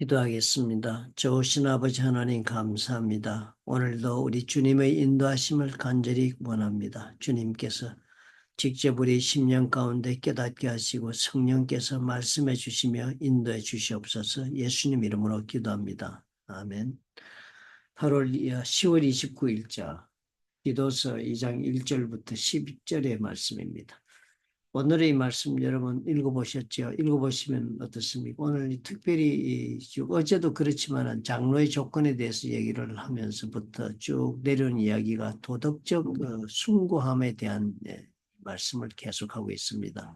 기도하겠습니다. 좋으신 아버지 하나님 감사합니다. 오늘도 우리 주님의 인도하심을 간절히 원합니다. 주님께서 직접 우리 심령 가운데 깨닫게 하시고 성령께서 말씀해 주시며 인도해 주시옵소서. 예수님 이름으로 기도합니다. 아멘. 10월 29일자 기도서 2장 1절부터 12절의 말씀입니다. 오늘의 말씀 여러분 읽어보셨죠? 읽어보시면 어떻습니까? 오늘 특별히 어제도 그렇지만 장로의 조건에 대해서 얘기를 하면서부터 쭉 내려온 이야기가 도덕적 숭고함에 대한 말씀을 계속하고 있습니다.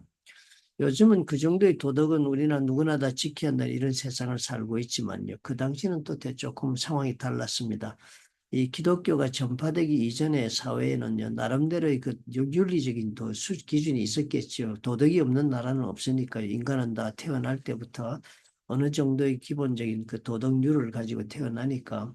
요즘은 그 정도의 도덕은 우리나 누구나 다 지켜야 한다는 이런 세상을 살고 있지만요. 그 당시는 또 조금 상황이 달랐습니다. 이 기독교가 전파되기 이전의 사회에는요, 나름대로의 그 윤리적인 기준이 있었겠죠. 도덕이 없는 나라는 없으니까요. 인간은 다 태어날 때부터 어느 정도의 기본적인 그 도덕률을 가지고 태어나니까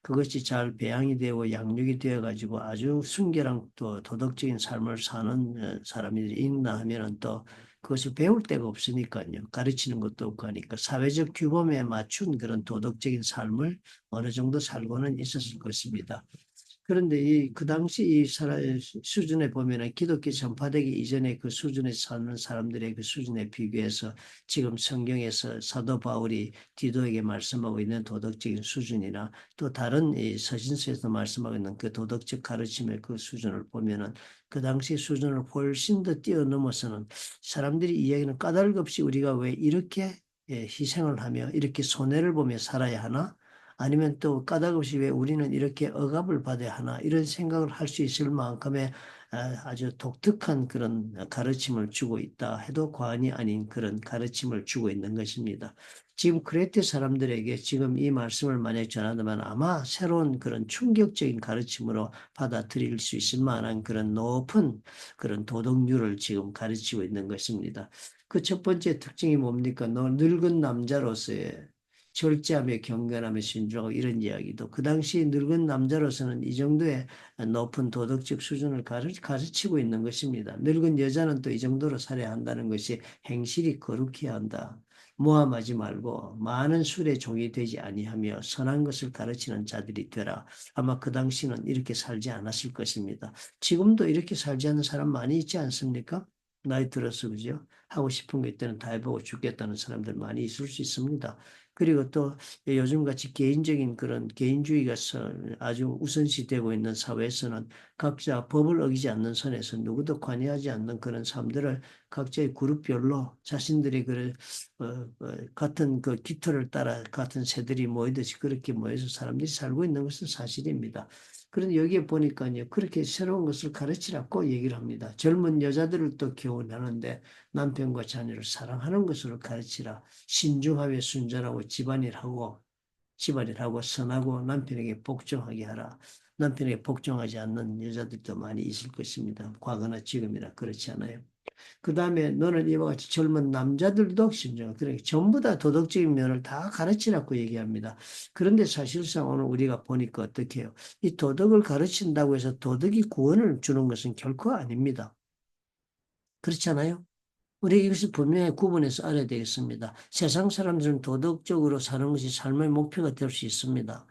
그것이 잘 배양이 되고 양육이 되어 가지고 아주 순결한 또 도덕적인 삶을 사는 사람들이 있나 하면은 또 그것을 배울 데가 없으니까요. 가르치는 것도 없고 하니까 사회적 규범에 맞춘 그런 도덕적인 삶을 어느 정도 살고는 있었을 것입니다. 그런데 그 당시 이 수준에 보면은 기독교 전파되기 이전에 그 수준에 사는 사람들의 그 수준에 비교해서 지금 성경에서 사도 바울이 디도에게 말씀하고 있는 도덕적인 수준이나 또 다른 이 서신서에서 말씀하고 있는 그 도덕적 가르침의 그 수준을 보면은 그 당시 수준을 훨씬 더 뛰어넘어서는 사람들이 이야기는 까닭 없이 우리가 왜 이렇게 희생을 하며 이렇게 손해를 보며 살아야 하나? 아니면 또 까닭없이 왜 우리는 이렇게 억압을 받아야 하나 이런 생각을 할 수 있을 만큼의 아주 독특한 그런 가르침을 주고 있다 해도 과언이 아닌 그런 가르침을 주고 있는 것입니다. 지금 크레테 사람들에게 지금 이 말씀을 만약 전한다면 아마 새로운 그런 충격적인 가르침으로 받아들일 수 있을 만한 그런 높은 그런 도덕률을 지금 가르치고 있는 것입니다. 그 첫 번째 특징이 뭡니까? 늙은 남자로서의 절제하며 경건하며 신중하고 이런 이야기도 그 당시 늙은 남자로서는 이 정도의 높은 도덕적 수준을 가르치고 있는 것입니다. 늙은 여자는 또 이 정도로 살아야 한다는 것이 행실이 거룩해야 한다. 모함하지 말고 많은 술에 종이 되지 아니하며 선한 것을 가르치는 자들이 되라. 아마 그 당시는 이렇게 살지 않았을 것입니다. 지금도 이렇게 살지 않는 사람 많이 있지 않습니까? 나이 들어서 그죠? 하고 싶은 거 있다는 다 해보고 죽겠다는 사람들 많이 있을 수 있습니다. 그리고 또 요즘같이 개인적인 그런 개인주의가 아주 우선시되고 있는 사회에서는 각자 법을 어기지 않는 선에서 누구도 관여하지 않는 그런 사람들을 각자의 그룹별로 자신들이 같은 그 깃털을 따라 같은 새들이 모이듯이 그렇게 모여서 사람들이 살고 있는 것은 사실입니다. 그런데 여기에 보니까요, 그렇게 새로운 것을 가르치라고 얘기를 합니다. 젊은 여자들을 또 교훈하는데 남편과 자녀를 사랑하는 것으로 가르치라. 신중하게 순전하고 집안일하고 선하고 남편에게 복종하게 하라. 남편에게 복종하지 않는 여자들도 많이 있을 것입니다. 과거나 지금이나 그렇지 않아요. 그 다음에 너는 이와 같이 젊은 남자들도 신중하고 그러니까 전부 다 도덕적인 면을 다 가르치라고 얘기합니다. 그런데 사실상 오늘 우리가 보니까 어떻게 해요? 이 도덕을 가르친다고 해서 도덕이 구원을 주는 것은 결코 아닙니다. 그렇잖아요? 우리 이것을 분명히 구분해서 알아야 되겠습니다. 세상 사람들은 도덕적으로 사는 것이 삶의 목표가 될 수 있습니다.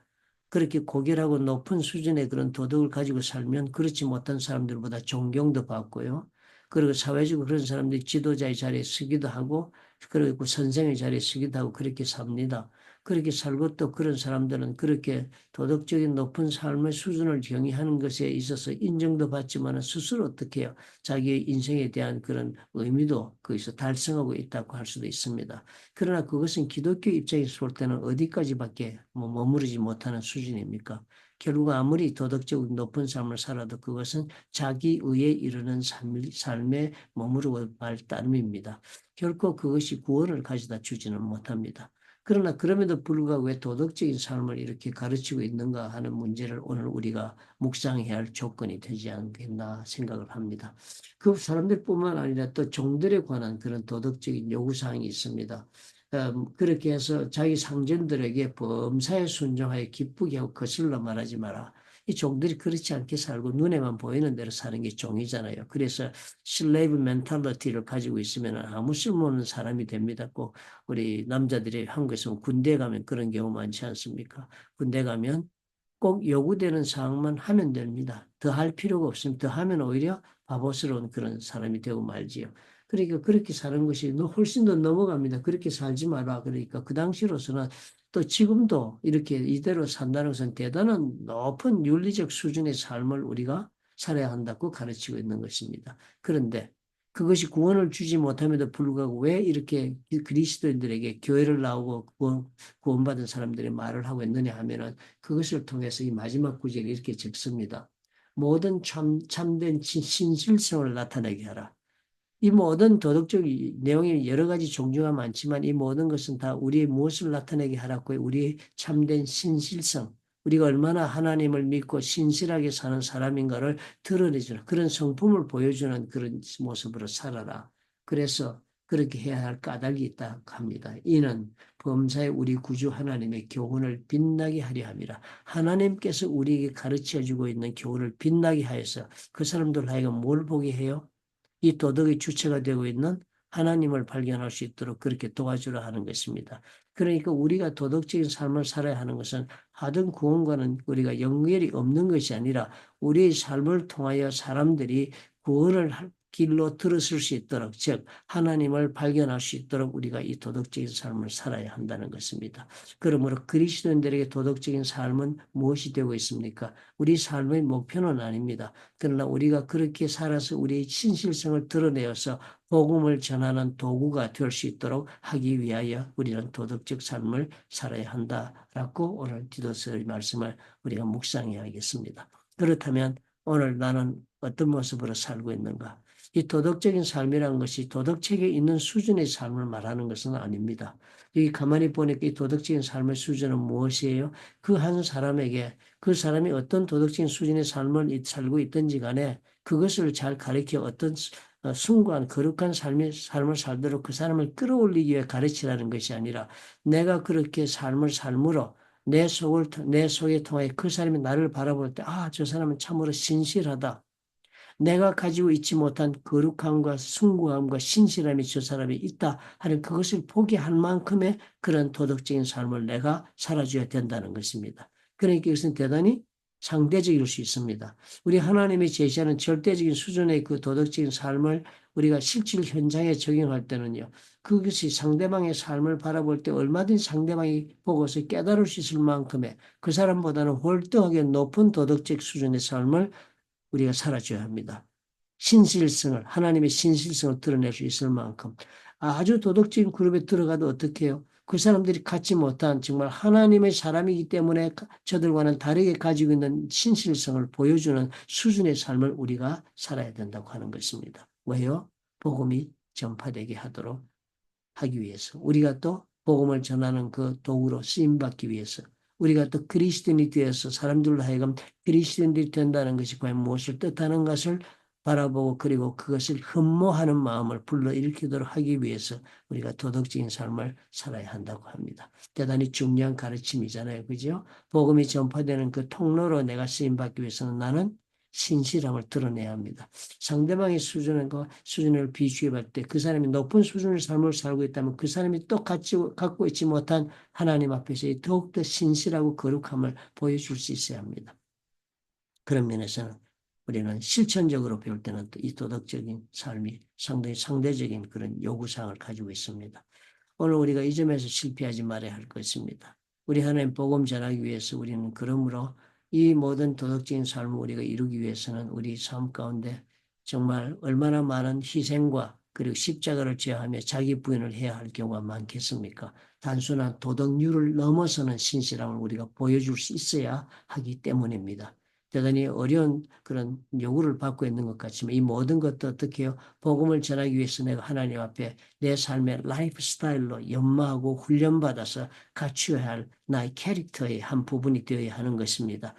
그렇게 고결하고 높은 수준의 그런 도덕을 가지고 살면 그렇지 못한 사람들보다 존경도 받고요. 그리고 사회적으로 그런 사람들이 지도자의 자리에 서기도 하고, 그리고 선생의 자리에 서기도 하고 그렇게 삽니다. 그렇게 살고 또 그런 사람들은 그렇게 도덕적인 높은 삶의 수준을 경유하는 것에 있어서 인정도 받지만 스스로 어떻게 해요? 자기의 인생에 대한 그런 의미도 거기서 달성하고 있다고 할 수도 있습니다. 그러나 그것은 기독교 입장에서 볼 때는 어디까지밖에 머무르지 못하는 수준입니까? 결국 아무리 도덕적으로 높은 삶을 살아도 그것은 자기 의에 이르는 삶에 머무르고 말 따름입니다. 결코 그것이 구원을 가져다 주지는 못합니다. 그러나 그럼에도 불구하고 왜 도덕적인 삶을 이렇게 가르치고 있는가 하는 문제를 오늘 우리가 묵상해야 할 조건이 되지 않겠나 생각을 합니다. 그 사람들뿐만 아니라 또 종들에 관한 그런 도덕적인 요구사항이 있습니다. 그렇게 해서 자기 상전들에게 범사에 순종하여 기쁘게 하고 거슬러 말하지 마라. 이 종들이 그렇지 않게 살고 눈에만 보이는 대로 사는 게 종이잖아요. 그래서 슬레이브 멘탈리티를 가지고 있으면 아무 쓸모없는 사람이 됩니다. 꼭 우리 남자들이 한국에서 군대 가면 그런 경우 많지 않습니까? 군대 가면 꼭 요구되는 사항만 하면 됩니다. 더 할 필요가 없으면 더 하면 오히려 바보스러운 그런 사람이 되고 말지요. 그러니까 그렇게 사는 것이 훨씬 더 넘어갑니다. 그렇게 살지 마라. 그러니까 그 당시로서는 또 지금도 이렇게 이대로 산다는 것은 대단한 높은 윤리적 수준의 삶을 우리가 살아야 한다고 가르치고 있는 것입니다. 그런데 그것이 구원을 주지 못함에도 불구하고 왜 이렇게 그리스도인들에게 교회를 나오고 구원받은 사람들이 말을 하고 있느냐 하면은 그것을 통해서 이 마지막 구절이 이렇게 적습니다. 모든 참된 신실성을 나타내게 하라. 이 모든 도덕적 내용이 여러 가지 종류가 많지만 이 모든 것은 다 우리의 무엇을 나타내게 하라고 우리의 참된 신실성, 우리가 얼마나 하나님을 믿고 신실하게 사는 사람인가를 드러내주는 그런 성품을 보여주는 그런 모습으로 살아라. 그래서 그렇게 해야 할 까닭이 있다 합니다. 이는 범사에 우리 구주 하나님의 교훈을 빛나게 하려 함이라. 하나님께서 우리에게 가르쳐주고 있는 교훈을 빛나게 하여서 그 사람들 하여금 뭘 보게 해요? 이 도덕의 주체가 되고 있는 하나님을 발견할 수 있도록 그렇게 도와주라 하는 것입니다. 그러니까 우리가 도덕적인 삶을 살아야 하는 것은 하등 구원과는 우리가 연결이 없는 것이 아니라 우리의 삶을 통하여 사람들이 구원을 할 길로 들었을 수 있도록, 즉 하나님을 발견할 수 있도록 우리가 이 도덕적인 삶을 살아야 한다는 것입니다. 그러므로 그리스도인들에게 도덕적인 삶은 무엇이 되고 있습니까? 우리 삶의 목표는 아닙니다. 그러나 우리가 그렇게 살아서 우리의 신실성을 드러내어서 복음을 전하는 도구가 될 수 있도록 하기 위하여 우리는 도덕적 삶을 살아야 한다라고 오늘 디도서의 말씀을 우리가 묵상해야겠습니다. 그렇다면 오늘 나는 어떤 모습으로 살고 있는가? 이 도덕적인 삶이라는 것이 도덕책에 있는 수준의 삶을 말하는 것은 아닙니다. 여기 가만히 보니까 이 도덕적인 삶의 수준은 무엇이에요? 그 한 사람에게 그 사람이 어떤 도덕적인 수준의 삶을 살고 있든지 간에 그것을 잘 가르쳐 어떤 숭고한 거룩한 삶을 살도록 그 사람을 끌어올리기 위해 가르치라는 것이 아니라 내가 그렇게 삶을 삶으로 내 속에 통하여 그 사람이 나를 바라볼 때, 아, 저 사람은 참으로 신실하다. 내가 가지고 있지 못한 거룩함과 숭고함과 신실함이 저 사람이 있다 하는 그것을 보게 할 만큼의 그런 도덕적인 삶을 내가 살아줘야 된다는 것입니다. 그러니까 이것은 대단히 상대적일 수 있습니다. 우리 하나님이 제시하는 절대적인 수준의 그 도덕적인 삶을 우리가 실질 현장에 적용할 때는요. 그것이 상대방의 삶을 바라볼 때 얼마든지 상대방이 보고서 깨달을 수 있을 만큼의 그 사람보다는 월등하게 높은 도덕적 수준의 삶을 우리가 살아줘야 합니다. 신실성을, 하나님의 신실성을 드러낼 수 있을 만큼 아주 도덕적인 그룹에 들어가도 어떻게 해요? 그 사람들이 갖지 못한 정말 하나님의 사람이기 때문에 저들과는 다르게 가지고 있는 신실성을 보여주는 수준의 삶을 우리가 살아야 된다고 하는 것입니다. 왜요? 복음이 전파되게 하도록 하기 위해서. 우리가 또 복음을 전하는 그 도구로 쓰임받기 위해서. 우리가 또 그리스도인이 되어서 사람들로 하여금 그리스도인들이 된다는 것이 과연 무엇을 뜻하는 것을 바라보고 그리고 그것을 흠모하는 마음을 불러일으키도록 하기 위해서 우리가 도덕적인 삶을 살아야 한다고 합니다. 대단히 중요한 가르침이잖아요. 그죠? 복음이 전파되는 그 통로로 내가 쓰임받기 위해서는 나는 신실함을 드러내야 합니다. 상대방의 수준을 비추해 볼 때 그 사람이 높은 수준의 삶을 살고 있다면 그 사람이 또 갖고 있지 못한 하나님 앞에서 더욱더 신실하고 거룩함을 보여줄 수 있어야 합니다. 그런 면에서는 우리는 실천적으로 배울 때는 또 이 도덕적인 삶이 상당히 상대적인 그런 요구사항을 가지고 있습니다. 오늘 우리가 이 점에서 실패하지 말아야 할 것입니다. 우리 하나님 복음 전하기 위해서 우리는 그러므로 이 모든 도덕적인 삶을 우리가 이루기 위해서는 우리 삶 가운데 정말 얼마나 많은 희생과 그리고 십자가를 제하며 자기 부인을 해야 할 경우가 많겠습니까? 단순한 도덕률을 넘어서는 신실함을 우리가 보여줄 수 있어야 하기 때문입니다. 대단히 어려운 그런 요구를 받고 있는 것 같지만 이 모든 것도 어떻게 해요? 복음을 전하기 위해서 내가 하나님 앞에 내 삶의 라이프 스타일로 연마하고 훈련받아서 갖추어야 할 나의 캐릭터의 한 부분이 되어야 하는 것입니다.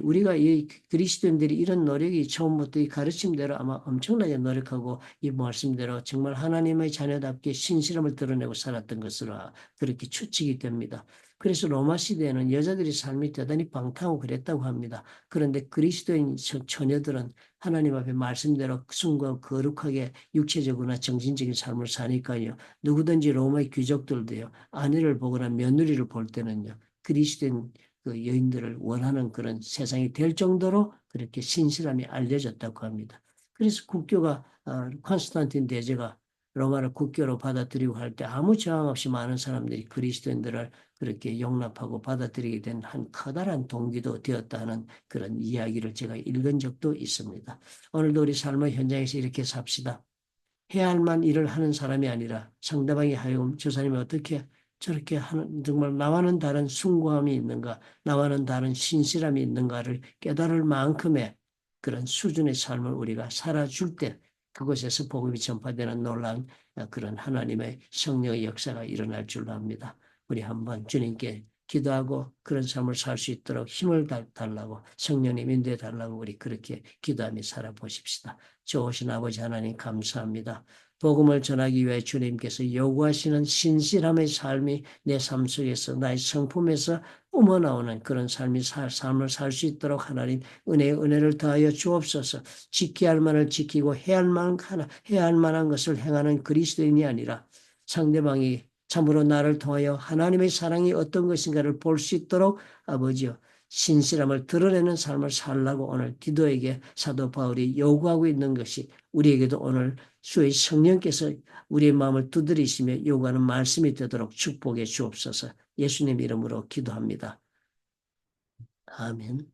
우리가 이 그리스도인들이 이런 노력이 처음부터 이 가르침대로 아마 엄청나게 노력하고 이 말씀대로 정말 하나님의 자녀답게 신실함을 드러내고 살았던 것으로 그렇게 추측이 됩니다. 그래서 로마 시대에는 여자들의 삶이 대단히 방탕하고 그랬다고 합니다. 그런데 그리스도인 처녀들은 하나님 앞에 말씀대로 순수하고 거룩하게 육체적이나 정신적인 삶을 사니까요. 누구든지 로마의 귀족들도요. 아내를 보거나 며느리를 볼 때는요. 그리스도인 그 여인들을 원하는 그런 세상이 될 정도로 그렇게 신실함이 알려졌다고 합니다. 그래서 국교가 콘스탄틴 대제가 로마를 국교로 받아들이고 할 때 아무 저항 없이 많은 사람들이 그리스도인들을 그렇게 용납하고 받아들이게 된 한 커다란 동기도 되었다는 그런 이야기를 제가 읽은 적도 있습니다. 오늘도 우리 삶의 현장에서 이렇게 삽시다. 해야 할 만 일을 하는 사람이 아니라 상대방이 하여금 저 사람이 어떻게 저렇게 하는 정말 나와는 다른 숭고함이 있는가, 나와는 다른 신실함이 있는가를 깨달을 만큼의 그런 수준의 삶을 우리가 살아줄 때 그곳에서 복음이 전파되는 놀라운 그런 하나님의 성령의 역사가 일어날 줄로 압니다. 우리 한번 주님께 기도하고 그런 삶을 살 수 있도록 힘을 달라고 성령님 인도해 달라고 우리 그렇게 기도하며 살아보십시다. 좋으신 아버지 하나님 감사합니다. 복음을 전하기 위해 주님께서 요구하시는 신실함의 삶이 내 삶 속에서 나의 성품에서 우러나오는 그런 삶을 살 수 있도록 하나님 은혜를 더하여 주옵소서. 지켜야 할 만을 지키고 해야 할 만한 것을 행하는 그리스도인이 아니라 상대방이 참으로 나를 통하여 하나님의 사랑이 어떤 것인가를 볼 수 있도록 아버지여 신실함을 드러내는 삶을 살라고 오늘 디도에게 사도 바울이 요구하고 있는 것이 우리에게도 오늘 주의 성령께서 우리의 마음을 두드리시며 요구하는 말씀이 되도록 축복해 주옵소서. 예수님 이름으로 기도합니다. 아멘.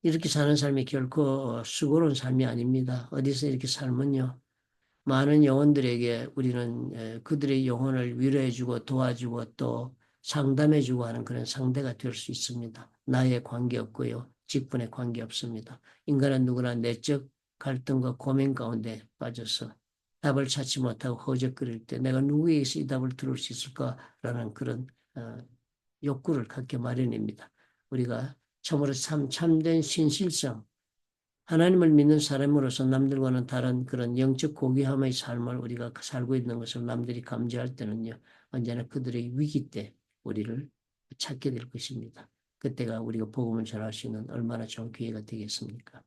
이렇게 사는 삶이 결코 수고로운 삶이 아닙니다. 어디서 이렇게 살면요. 많은 영혼들에게 우리는 그들의 영혼을 위로해주고 도와주고 또 상담해주고 하는 그런 상대가 될 수 있습니다. 나의 관계 없고요. 직분에 관계 없습니다. 인간은 누구나 내적 갈등과 고민 가운데 빠져서 답을 찾지 못하고 허적거릴 때 내가 누구에게서 이 답을 들을 수 있을까라는 그런 욕구를 갖게 마련입니다. 우리가 참으로 참된 신실성, 하나님을 믿는 사람으로서 남들과는 다른 그런 영적 고귀함의 삶을 우리가 살고 있는 것을 남들이 감지할 때는요, 언제나 그들의 위기 때 우리를 찾게 될 것입니다. 그때가 우리가 복음을 전할 수 있는 얼마나 좋은 기회가 되겠습니까?